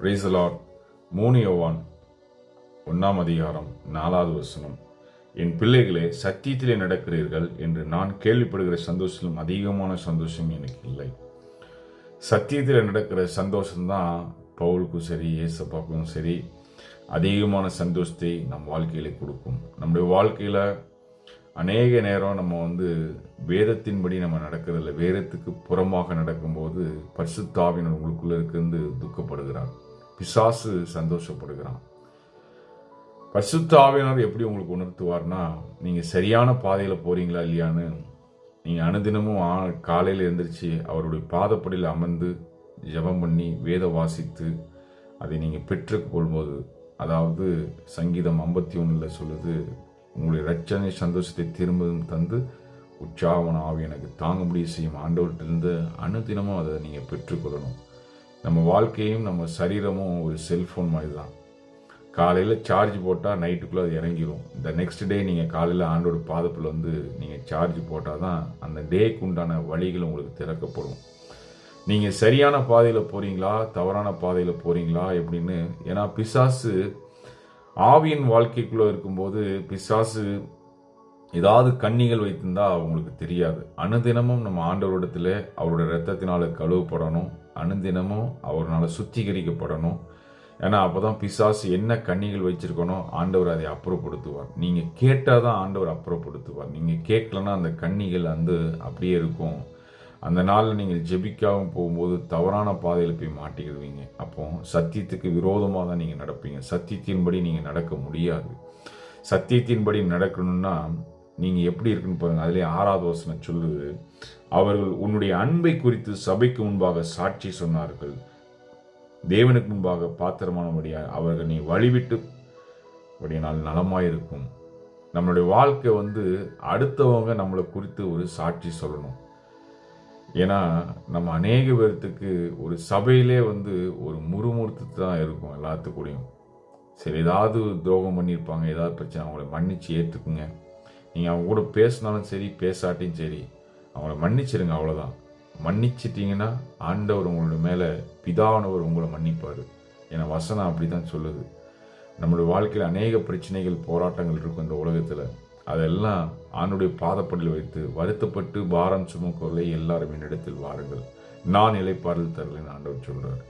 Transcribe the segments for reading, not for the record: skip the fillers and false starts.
Praise the Lord. 3 யோவான் 1 அதிகாரம் 4வது வசனம். என் பிள்ளைகளே, சத்தியத்திலே நடக்கிறீர்கள் என்று நான் கேள்விப்படுகிற சந்தோஷத்திலும் அதிகமான சந்தோஷம் எனக்கு இல்லை. சத்தியத்தில் நடக்கிற சந்தோஷம்தான் பவுலுக்கும் சரி ஏசப்பாவுக்கும் சரி அதிகமான சந்தோஷத்தை நம் வாழ்க்கையில கொடுக்கும். நம்முடைய வாழ்க்கையில் அநேக நேரம் நம்ம வேதத்தின்படி நம்ம நடக்கிறதில்ல, வேதத்துக்கு புறமாக நடக்கும்போது பரிசுத்த ஆவியானவர் உங்களுக்குள்ள இருந்து துக்கப்படுகிறார், பிசாசு சந்தோஷப்படுகிறான். பரிசுத்த ஆவியானவர் எப்படி உங்களுக்கு உணர்த்துவார்னா, நீங்கள் சரியான பாதையில் போகிறீங்களா இல்லையான்னு நீங்கள் அனுதினமும் காலையில் எழுந்திரிச்சு அவருடைய பாதப்படியில் அமர்ந்து ஜெபம் பண்ணி வேத வாசித்து அதை நீங்கள் பெற்றுக்கொள்ளும்போது, அதாவது சங்கீதம் 51 சொல்லுது, உங்களுடைய இரட்சணை சந்தோஷத்தை திரும்பவும் தந்து உற்சாகமான ஆவி எனக்கு தாங்க முடிய செய்யும் ஆண்டவர்கிட்ட அனுதினமும் அதை நீங்கள் பெற்றுக்கொள்ளணும். நம்ம வாழ்க்கையும் நம்ம சரீரமும் ஒரு செல்ஃபோன் மாதிரி தான். காலையில் சார்ஜ் போட்டால் நைட்டுக்குள்ளே அது இறங்கிடும். இந்த நெக்ஸ்ட் டே நீங்கள் காலையில் ஆண்டோட பாதத்தில் நீங்கள் சார்ஜ் போட்டால் தான் அந்த டேக்கு உண்டான வழிகள் உங்களுக்கு திறக்கப்படும். நீங்கள் சரியான பாதையில் போகிறீங்களா தவறான பாதையில் போகிறீங்களா எப்படின்னு. ஏன்னா பிசாசு ஆவியின் வாழ்க்கைக்குள்ளே இருக்கும்போது பிசாசு ஏதாவது கண்ணிகள் வைத்திருந்தா அவங்களுக்கு தெரியாது. அனுதினமும் நம்ம ஆண்டவரிடத்தில் அவருடைய இரத்தத்தினால கழுவப்படணும், அனுதினமும் அவரால் சுத்திகரிக்கப்படணும். ஏன்னா அப்போ தான் பிசாசு என்ன கண்ணிகள் வச்சிருக்கணும் ஆண்டவர் அதை அப்புறப்படுத்துவார். நீங்கள் கேட்டால் தான் ஆண்டவர் அப்புறப்படுத்துவார். நீங்கள் கேட்கலன்னா அந்த கண்ணிகள் அப்படியே இருக்கும். அந்த நாளில் நீங்கள் ஜெபிக்காமல் போகும்போது தவறான பாதையில் போய் மாட்டிக்கிடுவீங்க. அப்போ சத்தியத்துக்கு விரோதமாக தான் நீங்கள் நடப்பீங்க. சத்தியத்தின்படி நீங்கள் நடக்க முடியாது. சத்தியத்தின்படி நடக்கணும்னா நீங்கள் எப்படி இருக்குன்னு பாருங்கள். அதிலே 6வது வசனம் சொல்லுது, அவர்கள் உன்னுடைய அன்பை குறித்து சபைக்கு முன்பாக சாட்சி சொன்னார்கள், தேவனுக்கு முன்பாக பாத்திரமானபடியா அவர்கள் நீ வழிவிட்டுபடியினால் நலமாயிருக்கும். நம்மளுடைய வாழ்க்கை அடுத்தவங்க நம்மளை குறித்து ஒரு சாட்சி சொல்லணும். ஏன்னா நம்ம அநேக பேர்த்துக்கு ஒரு சபையிலே ஒரு முறுமுறுத்து தான் இருக்கும் எல்லாத்துக்கூடையும். சரி, ஏதாவது துரோகம் பண்ணியிருப்பாங்க, ஏதாவது பிரச்சனை, அவங்கள மன்னிச்சு ஏற்றுக்குங்க. நீங்கள் அவங்க கூட பேசினாலும் சரி பேசாட்டியும் சரி அவங்கள மன்னிச்சிருங்க, அவ்வளோதான். மன்னிச்சிட்டிங்கன்னா ஆண்டவர் உங்களுடைய மேலே பிதாவானவர் உங்களை மன்னிப்பார். ஏன்னா வசனம் அப்படி தான் சொல்லுது. நம்மளுடைய வாழ்க்கையில் அநேக பிரச்சனைகள் போராட்டங்கள் இருக்கும் இந்த உலகத்தில். அதெல்லாம் ஆண்டுடைய பாதப்படியில் வைத்து வருத்தப்பட்டு பாரம் சுமக்கொள்ளை எல்லாரும் என்னிடத்தில் வாருங்கள், நான் இளைப்பாறுதல் தரலைன்னு ஆண்டவர் சொல்கிறார்.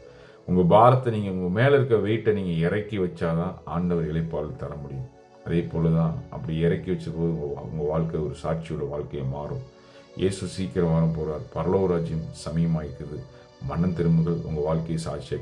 உங்கள் பாரத்தை நீங்கள் உங்கள் மேலே இருக்க வெயிட்டை நீங்கள் இறக்கி வச்சாதான் ஆண்டவர் இளைப்பாறுதல் தர முடியும். அதே போல தான் அப்படி இறக்கி வச்சபோது உங்கள் வாழ்க்கை ஒரு சாட்சியோட வாழ்க்கையை மாறும். இயேசு சீக்கிரம் வர போகிறார். பரலோக ராஜ்யம் சமயமாயிருக்குது. மனம் திரும்புங்கள், உங்கள் வாழ்க்கையை சாட்சியாக